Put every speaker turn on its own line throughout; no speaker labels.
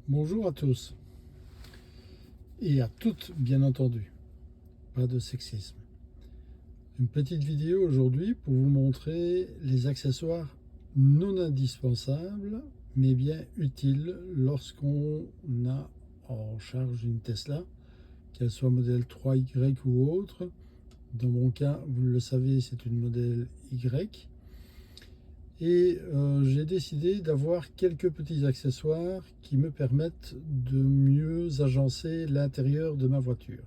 Bonjour à tous et à toutes, bien entendu, pas de sexisme. Une petite vidéo aujourd'hui pour vous montrer les accessoires non indispensables mais bien utiles lorsqu'on a en charge une Tesla, qu'elle soit modèle 3Y ou autre. Dans mon cas, vous le savez, c'est une modèle Y. Et j'ai décidé d'avoir quelques petits accessoires qui me permettent de mieux agencer l'intérieur de ma voiture.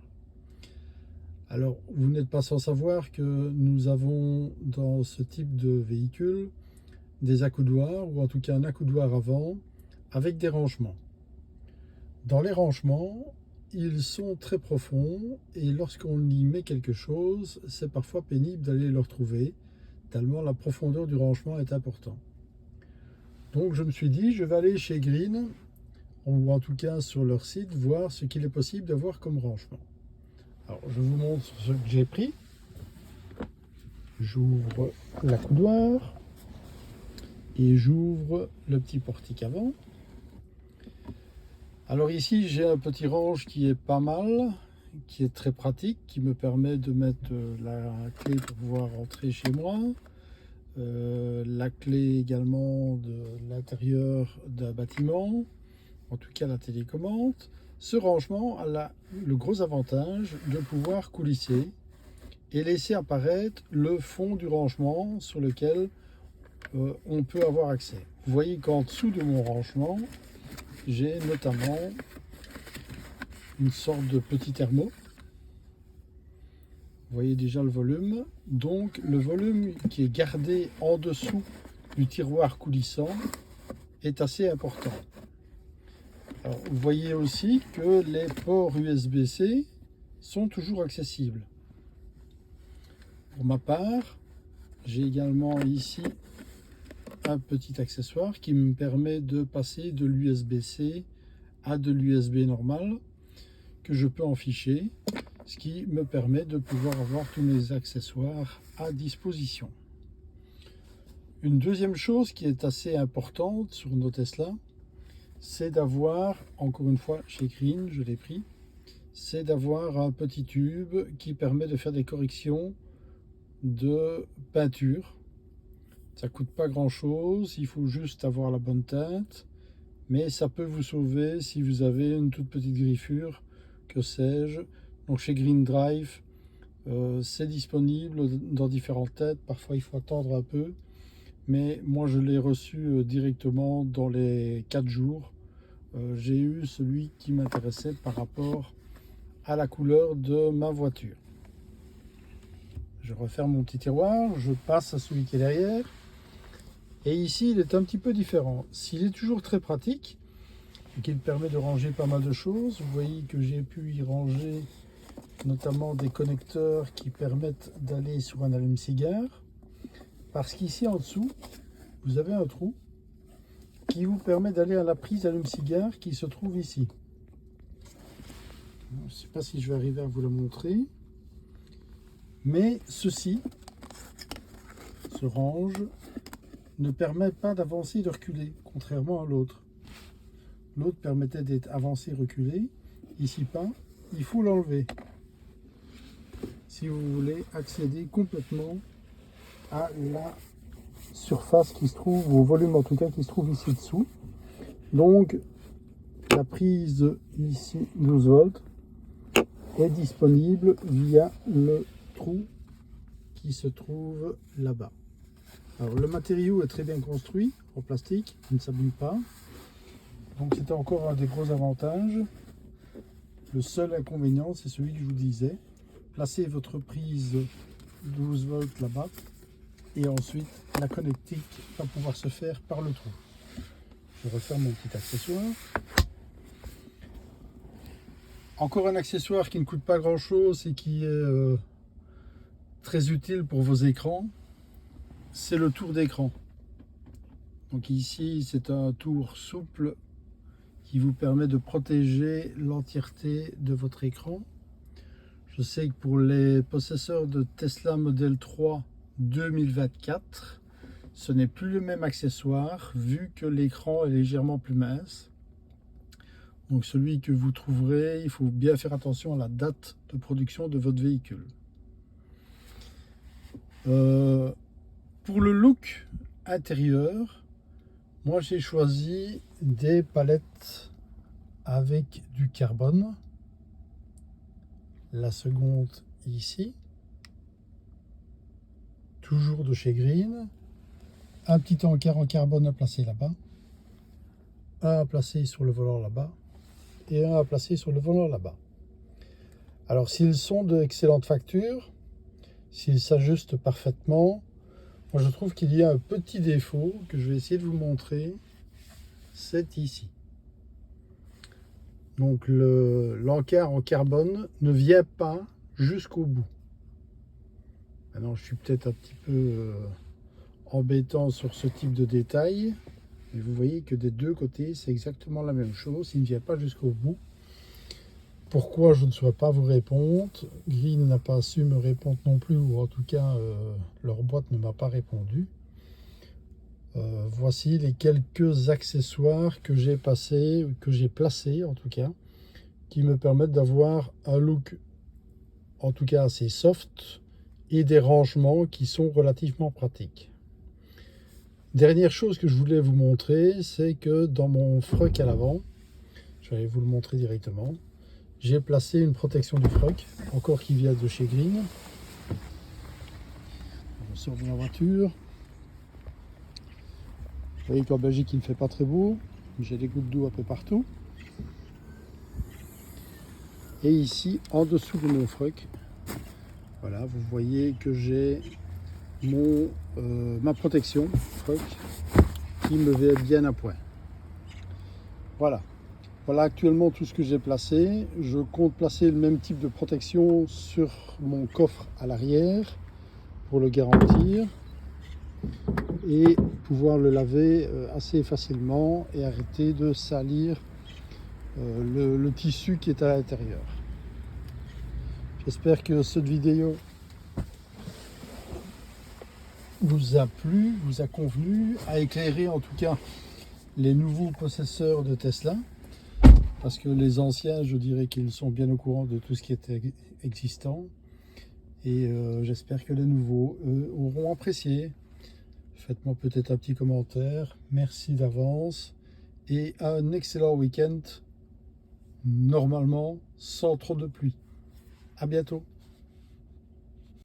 Alors, vous n'êtes pas sans savoir que nous avons dans ce type de véhicule des accoudoirs, ou en tout cas un accoudoir avant, avec des rangements. Dans les rangements, ils sont très profonds et lorsqu'on y met quelque chose, c'est parfois pénible d'aller le retrouver, tellement la profondeur du rangement est importante. Donc je me suis dit, je vais aller chez Green, ou en tout cas sur leur site, voir ce qu'il est possible d'avoir comme rangement. Alors je vous montre ce que j'ai pris. J'ouvre l'accoudoir et j'ouvre le petit portique avant. Alors ici j'ai un petit range qui est pas mal, qui est très pratique, qui me permet de mettre la clé pour pouvoir rentrer chez moi. La clé également de l'intérieur d'un bâtiment, en tout cas la télécommande. Ce rangement a le gros avantage de pouvoir coulisser et laisser apparaître le fond du rangement sur lequel on peut avoir accès. Vous voyez qu'en dessous de mon rangement, j'ai notamment une sorte de petit thermo. Vous voyez déjà le volume. Donc le volume qui est gardé en dessous du tiroir coulissant est assez important. Alors, vous voyez aussi que les ports USB-C sont toujours accessibles. Pour ma part, j'ai également ici un petit accessoire qui me permet de passer de l'USB-C à de l'USB normal que je peux en ficher, ce qui me permet de pouvoir avoir tous mes accessoires à disposition. Une deuxième chose qui est assez importante sur nos Tesla, c'est d'avoir, encore une fois chez Green, je l'ai pris, c'est d'avoir un petit tube qui permet de faire des corrections de peinture. Ça coûte pas grand chose, il faut juste avoir la bonne teinte, mais ça peut vous sauver si vous avez une toute petite griffure, que sais-je. Donc chez Green Drive, c'est disponible dans différentes têtes, parfois il faut attendre un peu, mais moi je l'ai reçu directement dans les 4 jours. J'ai eu celui qui m'intéressait par rapport à la couleur de ma voiture. Je referme mon petit tiroir, je passe à celui qui est derrière. Et ici, il est un petit peu différent. S'il est toujours très pratique, et qu'il permet de ranger pas mal de choses, vous voyez que j'ai pu y ranger notamment des connecteurs qui permettent d'aller sur un allume-cigare. Parce qu'ici en dessous, vous avez un trou qui vous permet d'aller à la prise allume-cigare qui se trouve ici. Je ne sais pas si je vais arriver à vous le montrer. Mais ceci se range, ne permet pas d'avancer et de reculer, contrairement à l'autre. L'autre permettait d'être avancé, reculé. Ici pas, il faut l'enlever. Si vous voulez accéder complètement à la surface qui se trouve, au volume en tout cas qui se trouve ici dessous. Donc la prise ici 12 volts est disponible via le trou qui se trouve là-bas. Alors le matériau est très bien construit en plastique, il ne s'abîme pas. Donc c'était encore un des gros avantages. Le seul inconvénient, c'est celui que je vous disais. Placez votre prise 12 volts là-bas et ensuite la connectique va pouvoir se faire par le trou. Je referme mon petit accessoire. Encore un accessoire qui ne coûte pas grand chose et qui est très utile pour vos écrans, c'est le tour d'écran. Donc ici c'est un tour souple qui vous permet de protéger l'entièreté de votre écran. Je sais que pour les possesseurs de Tesla Model 3 2024, ce n'est plus le même accessoire vu que l'écran est légèrement plus mince. Donc celui que vous trouverez, il faut bien faire attention à la date de production de votre véhicule. Pour le look intérieur, moi j'ai choisi des palettes avec du carbone. La seconde ici, toujours de chez Green. Un petit encart en carbone à placer là-bas, un à placer sur le volant là-bas et un à placer sur le volant là-bas. Alors s'ils sont d'excellente facture, s'ils s'ajustent parfaitement, moi je trouve qu'il y a un petit défaut que je vais essayer de vous montrer, c'est ici. Donc l'encart en carbone ne vient pas jusqu'au bout. Maintenant je suis peut-être un petit peu embêtant sur ce type de détail, mais vous voyez que des deux côtés c'est exactement la même chose, il ne vient pas jusqu'au bout. Pourquoi je ne saurais pas vous répondre. Green n'a pas su me répondre non plus, ou en tout cas leur boîte ne m'a pas répondu. Voici les quelques accessoires que j'ai placés en tout cas, qui me permettent d'avoir un look en tout cas assez soft et des rangements qui sont relativement pratiques. Dernière chose que je voulais vous montrer, c'est que dans mon froc à l'avant, je vais vous le montrer directement, j'ai placé une protection du froc, encore qui vient de chez Green. On sort de la voiture. Vous voyez qu'en Belgique il ne fait pas très beau, j'ai des gouttes d'eau un peu partout. Et ici, en dessous de mon froc, voilà, vous voyez que j'ai ma protection froc qui me va bien à point. Voilà. Voilà actuellement tout ce que j'ai placé. Je compte placer le même type de protection sur mon coffre à l'arrière pour le garantir et pouvoir le laver assez facilement et arrêter de salir le tissu qui est à l'intérieur. J'espère que cette vidéo vous a plu, vous a convenu, a éclairé en tout cas les nouveaux possesseurs de Tesla. Parce que les anciens, je dirais qu'ils sont bien au courant de tout ce qui était existant. Et j'espère que les nouveaux, eux, auront apprécié. Faites-moi peut-être un petit commentaire. Merci d'avance. Et un excellent week-end, normalement sans trop de pluie. À bientôt.